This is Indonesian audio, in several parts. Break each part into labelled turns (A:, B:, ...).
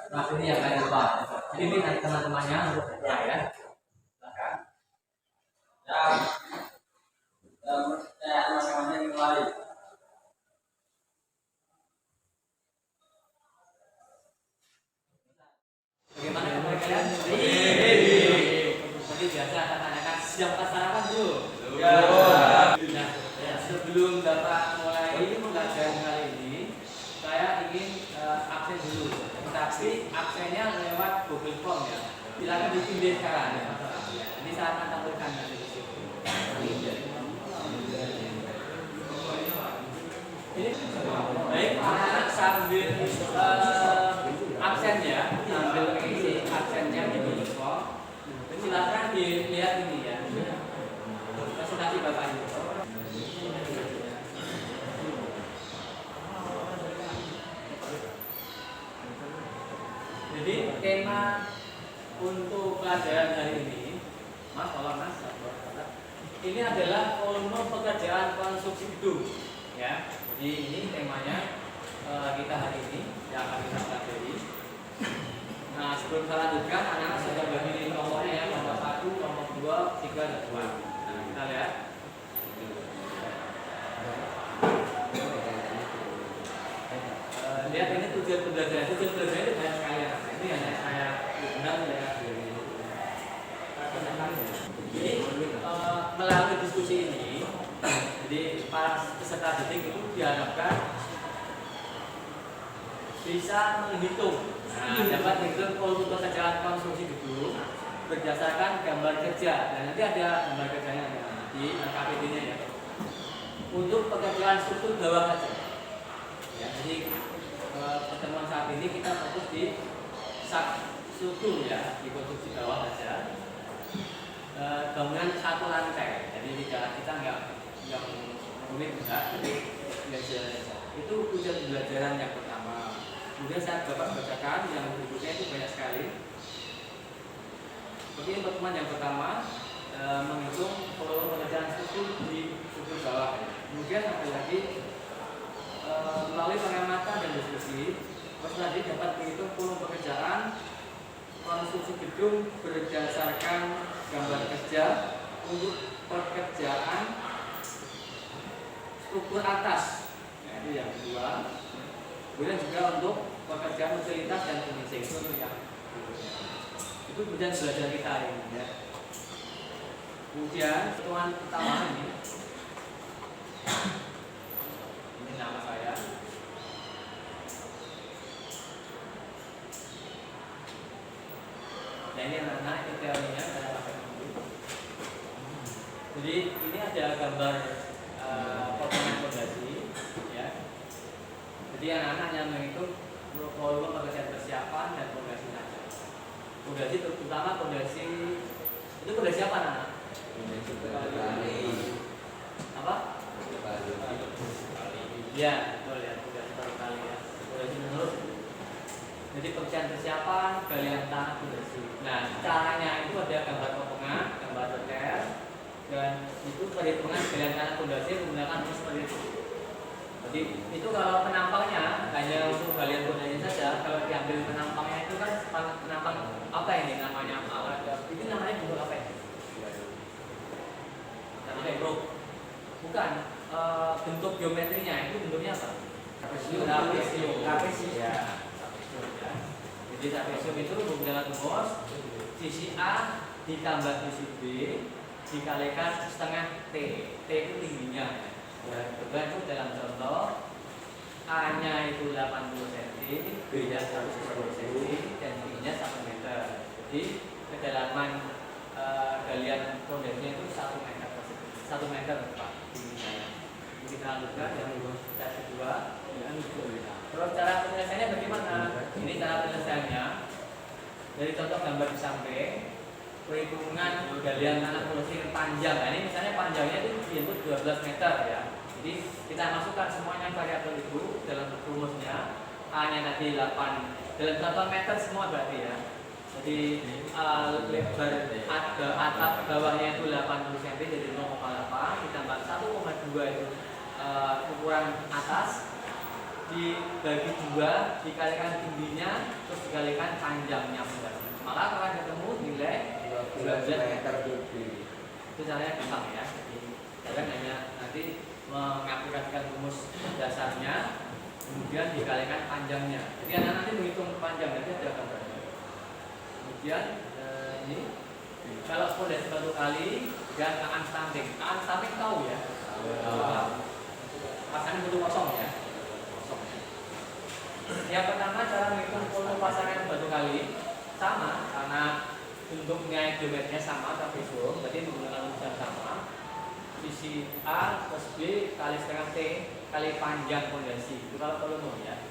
A: Mas ini yang lain lupa. Jadi ini nanti teman-temannya untuk ya. Silakan. Ya, teman-temannya yang lain. Bagaimana kabar kalian? Seperti biasa akan tanyakan siapa sarapan dulu? Ya. Nah, sebelum Bapak mulai pelajaran kali ini, saya ingin absen dulu. Tapi absennya lewat Google Form ya. Silakan dipilih sekarang ya. Ini saya akan tampilkan nanti di sini. Baik, anak-anak sambil absen ya, sambil mengisi absennya di Google Form. Silakan dilihat ini ya. Presentasi Bapak ini. Jadi tema untuk pelajaran hari ini, Mas, tolong Mas, ini adalah volume pekerjaan konstruksi gedung, ya. Jadi ini temanya kita hari ini yang akan kita pelajari. Nah, sebelum saya lanjutkan, anak-anak sudah bagi nomornya ya, nomor 1, nomor 2, 3, dan 2. Nah, kita lihat. Lihat ini tujuan pembelajaran itu banyak sekali ya. Ini hanya saya undang ya. Jadi melalui diskusi ini, jadi para peserta didik itu diharapkan bisa menghitung, dapat menghitung volume pekerjaan konstruksi gedung berdasarkan gambar kerja. Dan nanti ada gambar kerjanya di KPD-nya ya. Untuk pekerjaan struktur bawah saja. Ya, jadi pertemuan saat ini kita fokus di struktur ya, di konstruksi bawah saja. Bangunan satu lantai, jadi tidak kita nggak rumit enggak, jadi belajar itu tujuan pembelajaran yang pertama. Kemudian saya dapat bacakan yang berikutnya itu banyak sekali. Seperti pertemuan yang pertama menghitung volume pekerjaan struktur di struktur bawah. Kemudian ada lagi melalui pengamatan dan diskusi, peserta didik dapat menghitung volume pekerjaan konstruksi gedung berdasarkan gambar kerja untuk pekerjaan struktur atas. Nah, itu yang kedua. Kemudian juga untuk pekerjaan utilitas dan finishing itu yang itu kemudian belajar kita hari ini ya. Kemudian hitungan pertama ini nama saya. Nah ini anak-anak itu teorinya saya pakai dulu. Jadi ini ada gambar potongan fondasi ya. Jadi anak-anak yang menghitung volume pekerjaan persiapan dan fondasi saja. Fondasi terutama fondasi itu fondasi apa anak? Fondasi berkali. Apa? Ya, betul ya, fondasi berkali ya. Fondasi menurut. Jadi pekerjaan persiapan, galian tanah, fondasi. Nah, caranya itu ada gambar potongan, gambar detail, dan itu perhitungan galian tanah fondasi menggunakan rumus seperti itu. Jadi itu kalau penampangnya hanya untuk galian fondasi saja, kalau diambil penampangnya itu kan penampang apa ini namanya? Itu namanya bentuk apa ya? Namanya roof. Bukan, bentuk geometrinya itu bentuknya apa? Trapesium. Ya. Jadi trapesium itu menggunakan rumus sisi A ditambah sisi B dikalikan setengah T. T itu tingginya. Kebetulan itu dalam contoh A-nya itu 80 cm, B-nya 110 cm, dan tingginya 1 meter. Jadi kedalaman galian fondasinya itu 1 meter tersebut. 1 meter Pak tingginya. Kita lanjutkan yang kedua. Terus cara penyelesaiannya bagaimana? Ini cara penyelesaiannya dari contoh gambar di samping. Perhitungan galian tanah fondasi panjang. Nah, ini misalnya panjangnya itu diinput 12 meter ya. Jadi kita masukkan semuanya variabel itu dalam rumusnya. A-nya tadi 8 dalam contoh meter semua berarti ya. Jadi lebar atap bawahnya itu 80 cm jadi 0,8 ditambah 1,2 itu ukuran atas dibagi 2 dikalikan tingginya terus dikalikan panjangnya fondasi. Maka akan ketemu nilai 12 meter kubik. Itu caranya gampang ya. Jadi kalian hanya nanti mengakurasikan rumus dasarnya, kemudian dikalikan panjangnya. Jadi anak nanti menghitung panjang nanti ada gambarnya. Kemudian ini kalau fondasi batu kali dan kaan stunting tahu ya? Pasangan batu kosong ya. Yang pertama cara menghitung volume pasangan batu kali sama karena bentuknya geometrinya sama trapezium, berarti menggunakan rumus yang sama. Sisi A plus B kali setengah T kali panjang fondasi itu kalau volume ya.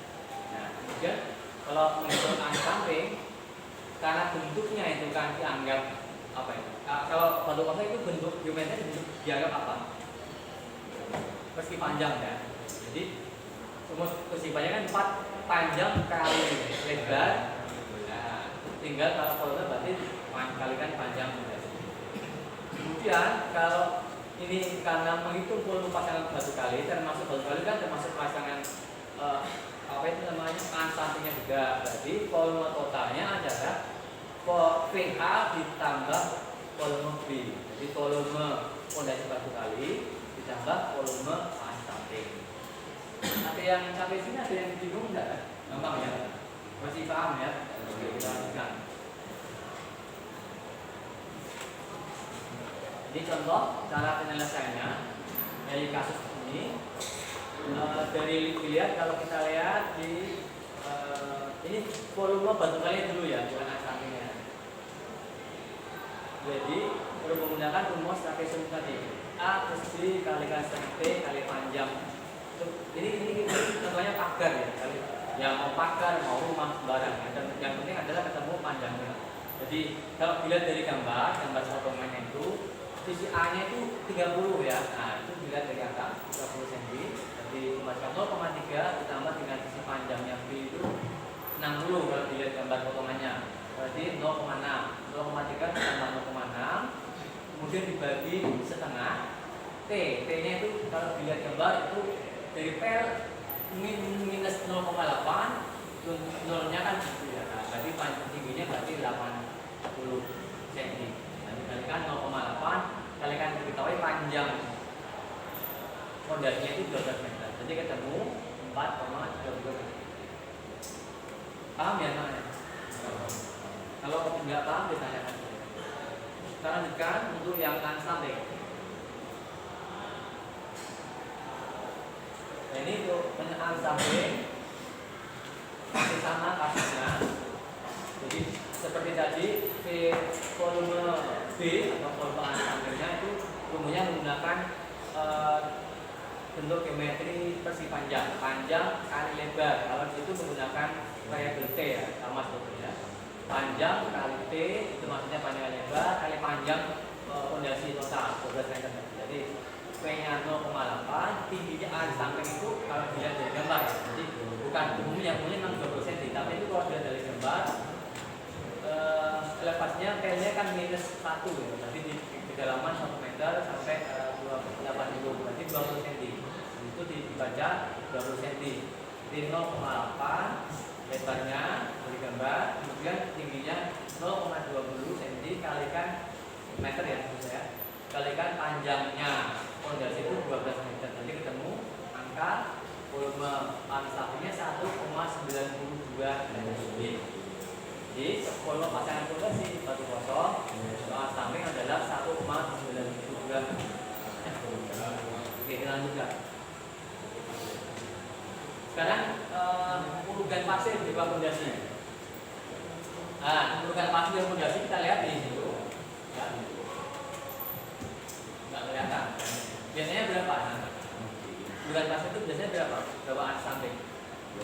A: Nah kemudian kalau menghitung kaan stunting karena bentuknya itu kan dianggap apa ya? Kalau batu kosong itu bentuk geometri dianggap apa? Persegi panjang ya. Jadi rumus persegi panjang kan 4 panjang kali lebar. Nah, tinggal kalau volume berarti kalikan panjang fondasi. Kemudian kalau ini karena menghitung volume pasangan batu kali, termasuk batu kali kan termasuk pasangan apa itu namanya stuntingnya juga. Berarti volume totalnya adalah VH ditambah volume B. Jadi volume fondasi batu kali ditambah volume stunting. Ada yang sampai sini ada yang bingung enggak? Gampang ya? Masih paham ya? Oke, kita lanjutkan. Ini contoh cara penyelesaiannya dari kasus ini. Dari dilihat kalau kita lihat di ini volume batu kali dulu ya, bukan stuntingnya. Jadi perlu menggunakan rumus trapezium tadi. A plus B kalikan setengah T kali panjang. Ini contohnya pagar ya, yang mau pagar mau rumah sembarang. Dan yang penting adalah ketemu panjangnya. Jadi kalau dilihat dari gambar potongannya itu sisi A-nya itu 30 ya. Nah itu dilihat dari angka 30 cm. Jadi macam 0,3 ditambah dengan sisi panjangnya B itu 60 kalau dilihat gambar potongannya. Berarti 0,6 0,3 ditambah 0,6 kemudian dibagi setengah. T-nya itu kalau dilihat gambar itu dari pel minus 0,8 nolnya kan gitu ya. Nah, berarti panjang tingginya berarti 80 cm. Nah, dikalikan 0,8 kalikan diketahui panjang fondasinya itu 12 meter. Jadi ketemu 4,32 meter. Paham ya namanya? Kalau nggak paham ditanyakan. Kita lanjutkan untuk yang stunting. Nah, ini untuk penyerahan stunting masih sama kasusnya. Jadi seperti tadi volume B atau volume stuntingnya itu umumnya menggunakan bentuk geometri persegi panjang kali lebar. Kalau itu menggunakan variabel T ya, sama seperti ya. Panjang kali T itu maksudnya panjang kali lebar kali panjang fondasi total 12 meter. Jadi P-nya 0,8, tingginya A di samping itu kalau dilihat dari gambar ya. Jadi bukan umumnya 20 cm, tapi itu kalau dilihat dari gambar elevasinya P-nya kan minus 1 ya. Berarti di kedalaman 1 meter sampai 80, berarti 20 cm. Itu dibaca 20 cm. Jadi 0,8 lebarnya dari gambar, kemudian tingginya 0,20 cm kalikan meter ya maksud saya. Kalikan panjangnya fondasi itu 12 meter. Nanti ketemu angka volume stuntingnya 1,92 meter kubik. Jadi volume pasangan fondasi batu kosong stunting adalah 1,92 meter. Oke, kita lanjutkan. Sekarang urugan pasir di bawah fondasi. Nah, urugan pasir di fondasi kita lihat di situ. Ya. Nggak kelihatan. Biasanya berapa? Urugan pasir itu biasanya berapa? Berapa stunting? 10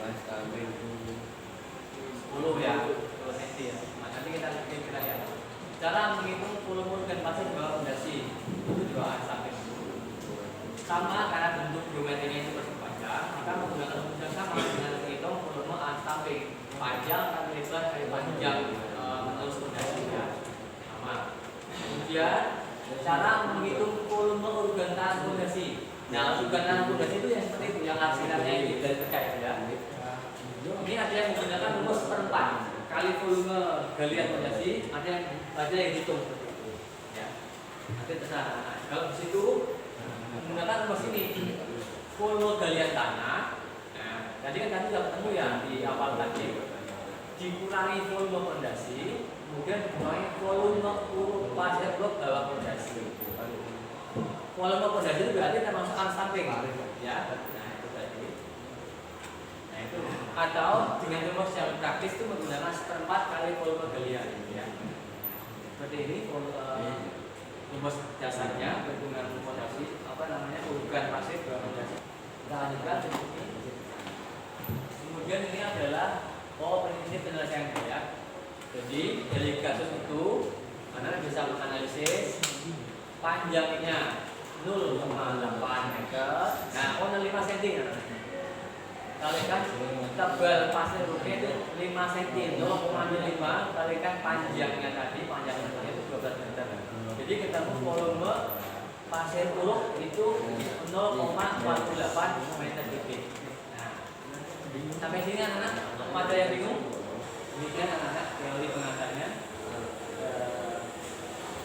A: ya, 10 cm ya. Nah, nanti kita lihat. Cara menghitung volume urugan pasir di bawah fondasi itu juga stunting. Sama karena bentuk geometrinya itu bersepanjang, maka menggunakan rumus yang sama dengan menghitung volume stunting panjang kali lebar kali panjang menurut fondasinya sama. Kemudian cara menghitung volume organ tahan fondasi. Nah, organ tahan fondasi itu yang seperti itu, yang arsirannya ini dan terkait ya. Ini ada yang menggunakan rumus per 4 penggalian fondasi ada yang hitung seperti itu ya. Nanti terserah. Nah, kalau di situ menggunakan rumus ini volume galian tanah. Nah, tadi kan sudah ketemu ya di awal tadi, dikurangi volume fondasi, kemudian dikurangi volume pasir blok bawah fondasi. Volume fondasi itu berarti termasuk arus samping ya. Nah, itu tadi. Nah, itu atau dengan rumus yang praktis itu menggunakan 1/4 kali volume galian ya. Seperti ini rumus dasarnya perhitungan fondasi urukan pasir bawah fondasi. Kita lanjutkan ini. Kemudian ini adalah prinsip penyelesaian ya. Jadi dari kasus itu Anda bisa menganalisis panjangnya 0,8 meter. Nah, 5 cm. Kalikan tebal pasir ruknya itu 5 cm, 0,5 kalikan panjangnya tadi, panjangnya itu 12 meter. Jadi ketemu volume pasir uruk itu 0,48 meter kubik. Nah, sampai sini anak-anak, ada yang bingung? Demikian anak-anak teori pengantarnya.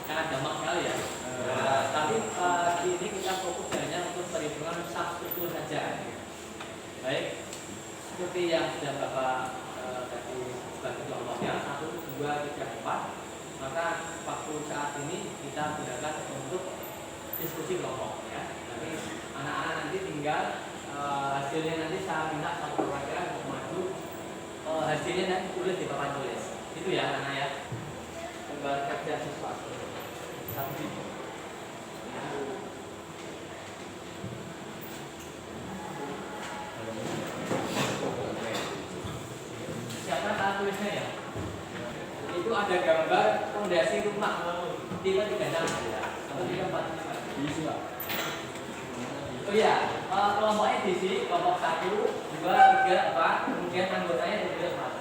A: Sangat gampang sekali ya. Tapi ini kita fokus hanya untuk perhitungan substruktur saja. Baik, seperti yang sudah Bapak tadi bagi contohnya 1, 2, 3, 4. Maka waktu saat ini kita gunakan untuk diskusi kelompok ya. Tapi anak-anak nanti tinggal hasilnya nanti saya minta satu perwakilan untuk maju, hasilnya nanti tulis di papan tulis. Itu ya anak-anak ya. Gambar kerja siswa. Satu. Siapa tak tulisnya ya? Itu ada gambar fondasi rumah. Tiga 3 ya. Atau 3 4 5. Oh iya, kelompoknya di sini kelompok 1, 2, 3, 4, kemudian anggotanya 3, 4.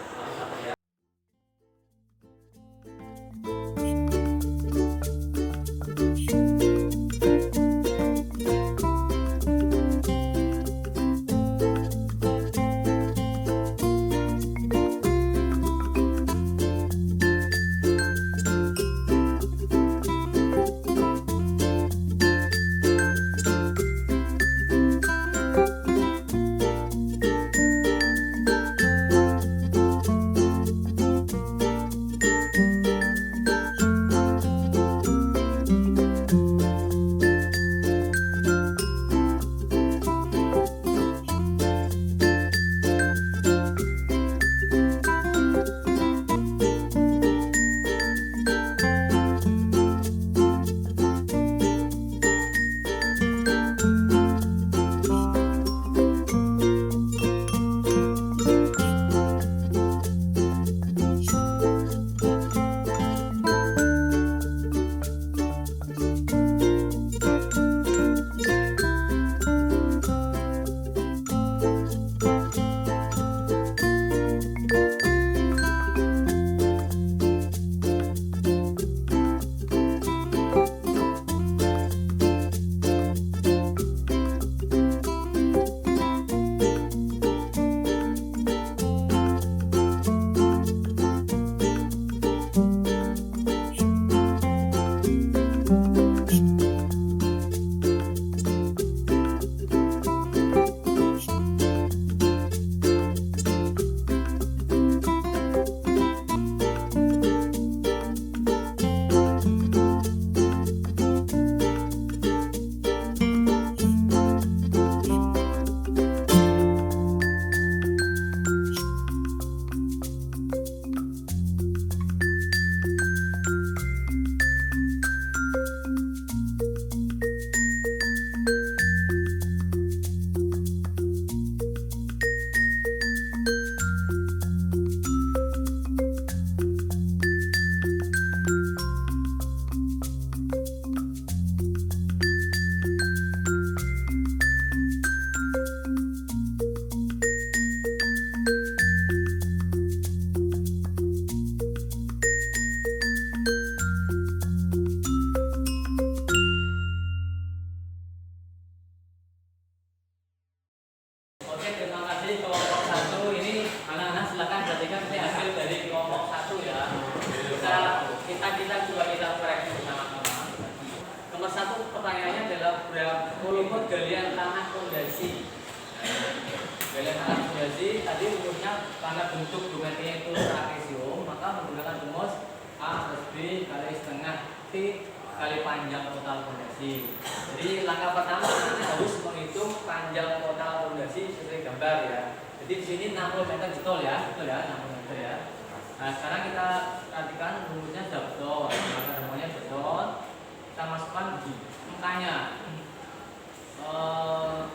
A: karena bentuk geometrinya itu trapesium, maka menggunakan rumus A plus B kali setengah T kali panjang total fondasi. Jadi langkah pertama kita harus menghitung panjang total fondasi sesuai gambar ya. Jadi di sini 60 meter betul ya, 60 meter ya. Nah sekarang kita perhatikan rumusnya sudah betul, maka rumusnya betul. Kita masukkan di angkanya.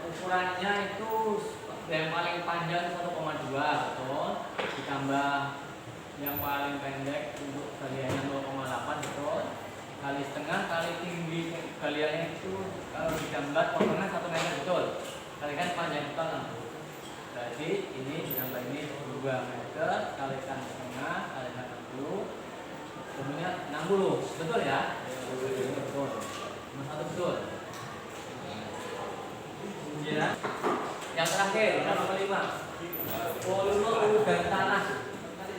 A: Ukurannya itu yang paling panjang 1,2 betul, ditambah yang paling pendek untuk galiannya 0,8 betul, kali setengah kali tinggi galiannya itu kalau digambar potongan 1 meter betul, kalikan panjang total 60. Jadi ini digambar ini 2 meter kalikan setengah kalikan 60, kemudian 60 betul ya, betul, nomor 1 betul. Kemudian yang terakhir nomor 5, volume urugan tanah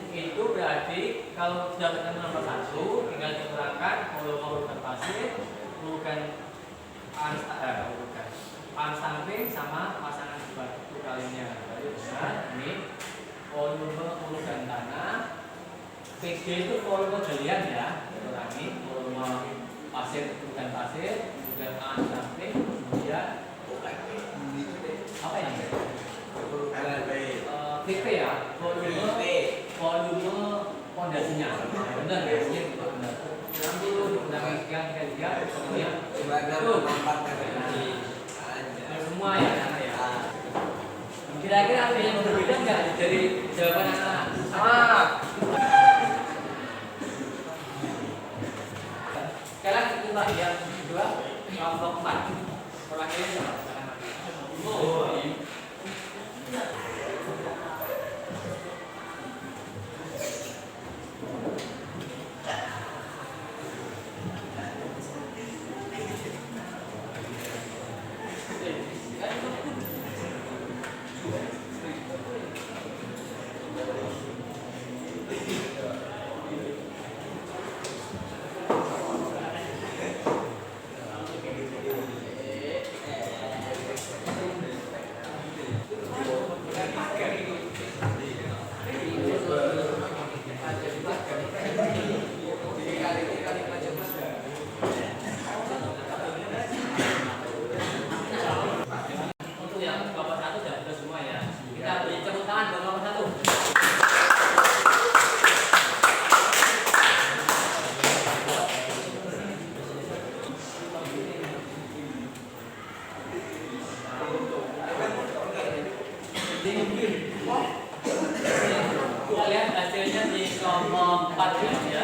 A: itu berarti kalau sudah ketemu nomor 1 tinggal dikurangkan volume urugan pasir, urugan pan samping sama pasangan batu kalinya. Jadi benar ini volume urugan tanah, PG itu volume galian ya, ulangi volume pasir urugan pasir, urugan pan samping, kemudian apa ini? VP ya, volume pondasinya. Benar ya, ini benar. 60 dikurangi sekian 33, kemudian semua ya, ya. Kira-kira ada yang berbeda nggak dari jawaban anak-anak? Sekarang kita yang kedua, kelompok 4. Orangnya siapa? Kita lihat hasilnya di kelompok 4 ya.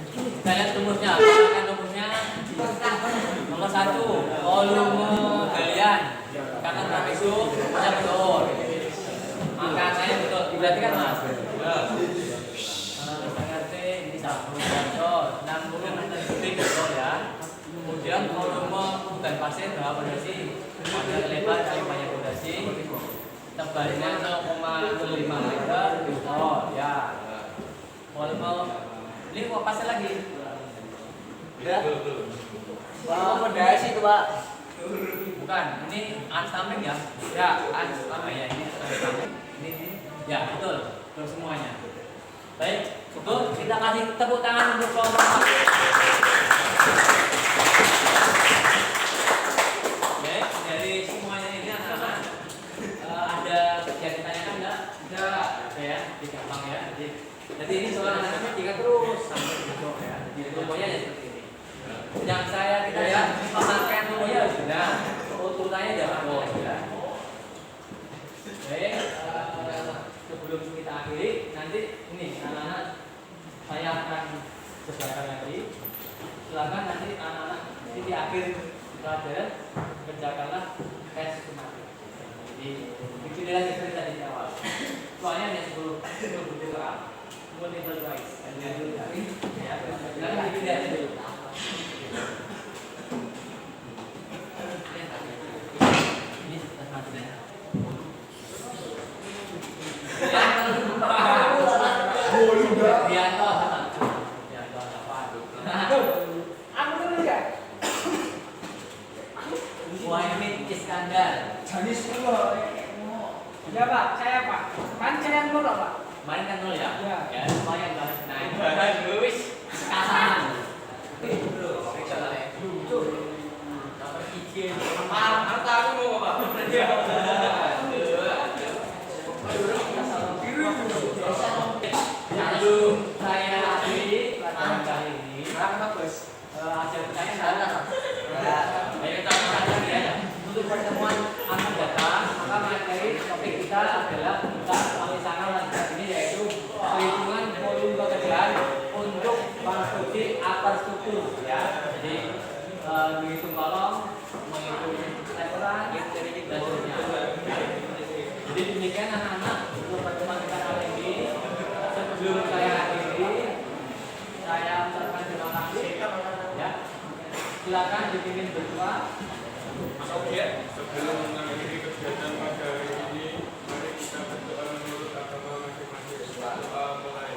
A: Kita lihat rumusnya. Nomor 1, volume galian. Kata trapesium betul. Maka saya betul. Berarti kan Mas. Ngerti ini 1 betul. 60 meter kubik betul ya. Kemudian volume bukan pasir berapa pondasi? Panjang lebar kali panjang pondasi. Tebalnya 0,05 meter betul ya. Volume ini kok pasir lagi? Ya.
B: Pondasi itu Pak.
A: Bukan, ini unstamping ya? Ya, unstamping ya, ini unstamping. Ini, ya betul, betul semuanya. Baik, betul. Kita kasih tepuk tangan untuk kelompok 4. Baik, dari semuanya ini anak-anak ada yang ditanyakan enggak? Enggak, ada ya, gampang ya. Jadi ini soal anak-anak 3 terus sampai besok ya. Jadi semuanya ya seperti ini. Yang saya tidak ya, pemakaian rumusnya sudah, urutannya jangan bohong ya. Baik, sebelum kita akhiri, nanti ini anak-anak saya akan sebarkan lagi. Silakan nanti anak-anak di akhir pelajaran kerjakanlah tes sistematik. Jadi bikin lagi seperti tadi di awal. Soalnya hanya 10 butir A, multiple choice. Ya, silakan bikin aja dulu. Ini sistematiknya. Bianto apa?
B: Aku tuh ya.
A: Muhammad Iskandar.
B: Jadi semua. Ya Pak, saya
A: kan 0 ya?
B: Ya.
A: Ya, lumayan lah. Nah, itu bagus. Kasaran. Nomor 3.
C: Harta aku mau apa?
A: Sebelum saya akhiri pelajaran kali ini, hasil pertanyaan ayo kita mulai lagi ya. Untuk pertemuan akan datang, maka materi topik kita adalah tentang pemisahan lanjutan ini, yaitu perhitungan volume pekerjaan untuk konstruksi struktur ya. Jadi menghitung kolom, menghitung leveran, dan seterusnya. Jadi demikian anak-anak untuk pertemuan kita kali ini. Sebelum saya akhiri, saya ucapkan terima kasih ya. Silakan dipimpin berdua.
D: Sebelum mengakhiri kegiatan pada hari ini, mari kita berdoa menurut agama masing-masing. Doa mulai.